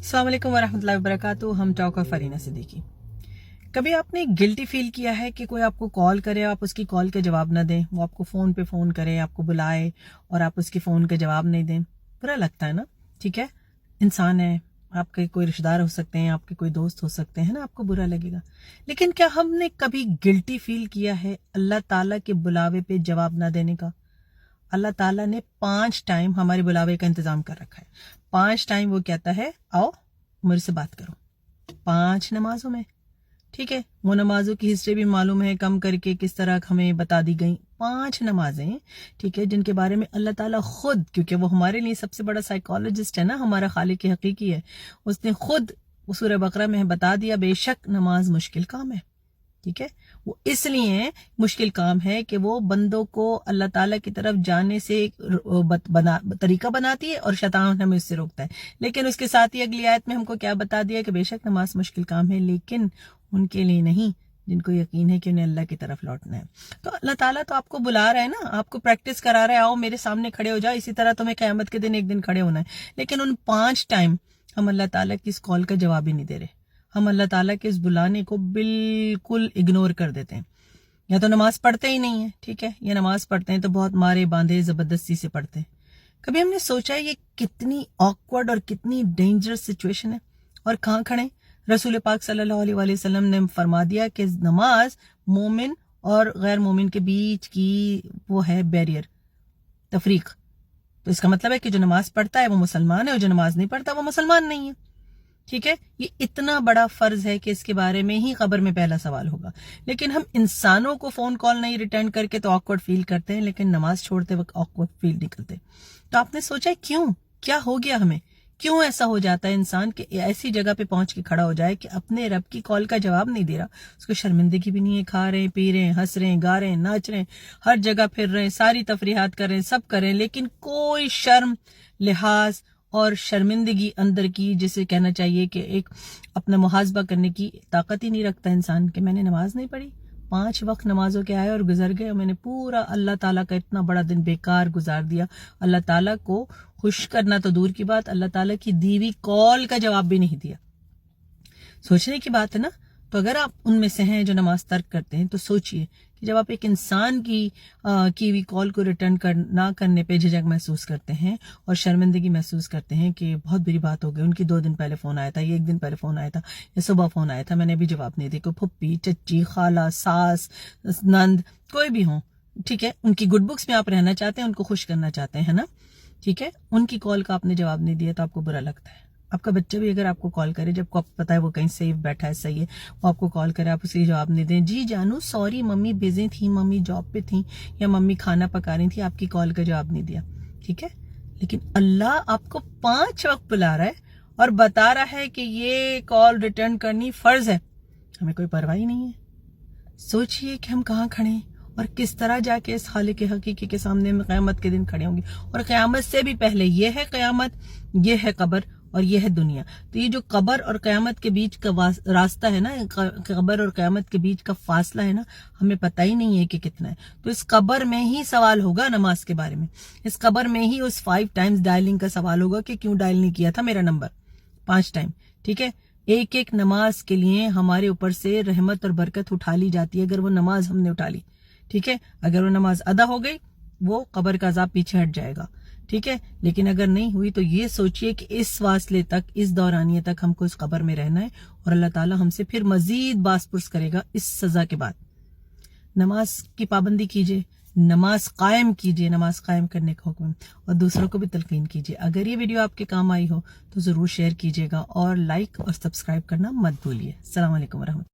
अस्सलाम वालेकुम वरहमतुल्लाहि वबरकातुहू। हम टॉक ऑफ फरीना सिद्दीकी। कभी आपने गिल्टी फील किया है कि कोई आपको कॉल करे, आप उसकी कॉल के जवाब ना दें, वो आपको फ़ोन पे फ़ोन करे, आपको बुलाए और आप उसकी फ़ोन के जवाब नहीं दें? बुरा लगता है ना? ठीक है, इंसान है, आपके कोई रिश्तेदार हो सकते हैं, आपके कोई दोस्त हो सकते हैं ना, आपको बुरा लगेगा। लेकिन क्या हमने कभी गिल्टी फील किया है अल्लाह ताला के बुलावे पे जवाब ना देने का? अल्लाह ताला ने 5 टाइम हमारे बुलावे का इंतजाम कर रखा है। 5 टाइम वो कहता है आओ मेरे से बात करो, 5 नमाजों में। ठीक है, वो नमाजों की हिस्ट्री भी मालूम है कम करके किस तरह हमें बता दी गई। 5 नमाजें, ठीक है, जिनके बारे में अल्लाह ताला खुद, क्योंकि वो हमारे लिए सबसे बड़ा साइकोलॉजिस्ट है ना, हमारा खालिक हकीकी है, उसने खुद सूरह बकरा में बता दिया बेशक नमाज मुश्किल काम है। ठीक है, वो इसलिए मुश्किल काम है कि वो बंदों को अल्लाह ताला की तरफ जाने से तरीका बनाती है और शैतान हमें उससे रोकता है। लेकिन उसके साथ ही अगली आयत में हमको क्या बता दिया कि बेशक नमाज मुश्किल काम है, लेकिन उनके लिए नहीं जिनको यकीन है कि उन्हें अल्लाह की तरफ लौटना है। तो अल्लाह ताला तो आपको बुला रहा है ना, आपको प्रैक्टिस करा रहा है, आओ मेरे सामने खड़े हो जाओ, इसी तरह तुम्हें क़यामत के दिन एक दिन खड़े होना है। लेकिन उन 5 टाइम हम अल्लाह ताला की इस कॉल का जवाब ही नहीं दे रहे। हम अल्लाह ताला के इस बुलाने को बिल्कुल इग्नोर कर देते हैं, या तो नमाज पढ़ते ही नहीं है, ठीक है, या नमाज पढ़ते हैं तो बहुत मारे बांधे जबरदस्ती से पढ़ते हैं। कभी हमने सोचा है ये कितनी ऑकवर्ड और कितनी डेंजरस सिचुएशन है? और कहाँ खड़े? रसूल पाक सल्लल्लाहु अलैहि वसल्लम ने फरमा दिया कि नमाज मोमिन और गैर मोमिन के बीच की वो है बैरियर, तफरीक। तो इसका मतलब है कि जो नमाज पढ़ता है वो मुसलमान है और जो नमाज नहीं पढ़ता वो मुसलमान नहीं है। ठीक है, ये इतना बड़ा फर्ज है कि इसके बारे में ही खबर में पहला सवाल होगा। लेकिन हम इंसानों को फोन कॉल नहीं रिटर्न करके तो ऑकवर्ड फील करते हैं, लेकिन नमाज छोड़ते वक्त ऑकवर्ड फील नहीं करते। तो आपने सोचा क्यों, क्या हो गया हमें, क्यों ऐसा हो जाता है इंसान कि ऐसी जगह पे पहुंच के खड़ा हो जाए कि अपने रब की कॉल का जवाब नहीं दे रहा, उसको शर्मिंदगी भी नहीं है, खा रहे हैं, पी रहे हैं, हंस रहे हैं, गा रहे हैं, नाच रहे हैं, हर जगह फिर रहे हैं, सारी तफरीहात कर रहे हैं, सब कर रहे हैं, लेकिन कोई शर्म लिहाज और शर्मिंदगी अंदर की, जिसे कहना चाहिए कि एक अपना मुहासबा करने की ताकत ही नहीं रखता इंसान कि मैंने नमाज नहीं पढ़ी, 5 वक्त नमाजों के आए और गुजर गए, मैंने पूरा अल्लाह ताला का इतना बड़ा दिन बेकार गुजार दिया। अल्लाह ताला को खुश करना तो दूर की बात, अल्लाह ताला की दीवी कॉल का जवाब भी नहीं दिया। सोचने की बात है ना। तो अगर आप उनमें से हैं जो नमाज तर्क करते हैं, तो सोचिए कि जब आप एक इंसान की हुई कॉल को रिटर्न ना करने पे झिझक महसूस करते हैं और शर्मिंदगी महसूस करते हैं कि बहुत बुरी बात हो गई, उनकी 2 दिन पहले फोन आया था, ये 1 दिन पहले फोन आया था, या सुबह फोन आया था, मैंने अभी जवाब नहीं दिया। कोई फुप्पी, चच्ची, खाला, सास, नंद, कोई भी हो, ठीक है, उनकी गुड बुक्स में आप रहना चाहते हैं, उनको खुश करना चाहते हैं ना, ठीक है, उनकी कॉल का आपने जवाब नहीं दिया तो आपको बुरा लगता है। आपका बच्चा भी अगर आपको कॉल करे, जब आपको पता है वो कहीं सेफ बैठा है, सही है, वो आपको कॉल करे, आप उसे जवाब नहीं दें, जी जानू सॉरी मम्मी बिजी थी, मम्मी जॉब पे थी, या मम्मी खाना पका रही थी, आपकी कॉल का जवाब नहीं दिया, ठीक है। लेकिन अल्लाह आपको 5 वक्त बुला रहा है और बता रहा है कि ये कॉल रिटर्न करनी फर्ज है, हमें कोई परवाह ही नहीं है। सोचिए कि हम कहाँ खड़े हैं और किस तरह जाके इस खालिक हकीकी के सामने हम क़यामत के दिन खड़े होंगे। और क़यामत से भी पहले ये है क़यामत, ये है कब्र और ये है दुनिया। तो ये जो कब्र और क़यामत के बीच का रास्ता है ना, कब्र और क़यामत के बीच का फासला है ना, हमें पता ही नहीं है कि कितना है। तो इस कब्र में ही सवाल होगा नमाज के बारे में, इस कब्र में ही उस 5 टाइम्स डायलिंग का सवाल होगा कि क्यों डायल नहीं किया था मेरा नंबर 5 टाइम, ठीक है। एक एक नमाज के लिए हमारे ऊपर से रहमत और बरकत उठा ली जाती है अगर वो नमाज हमने उठा ली, ठीक है। अगर वो नमाज अदा हो गई, वो कब्र का अजाब पीछे हट जाएगा, ठीक है। लेकिन अगर नहीं हुई तो ये सोचिए कि इस वास्ले तक, इस दौरानिए तक हमको इस कब्र में रहना है और अल्लाह ताला हमसे फिर मजीद बासपुरस करेगा इस सजा के बाद। नमाज की पाबंदी कीजिए, नमाज कायम कीजिए, नमाज कायम करने का हुक्म, और दूसरों को भी तलकीन कीजिए। अगर ये वीडियो आपके काम आई हो तो जरूर शेयर कीजिएगा और लाइक और सब्सक्राइब करना मत भूलिए। अस्सलाम वालेकुम रहमतुल्लाह।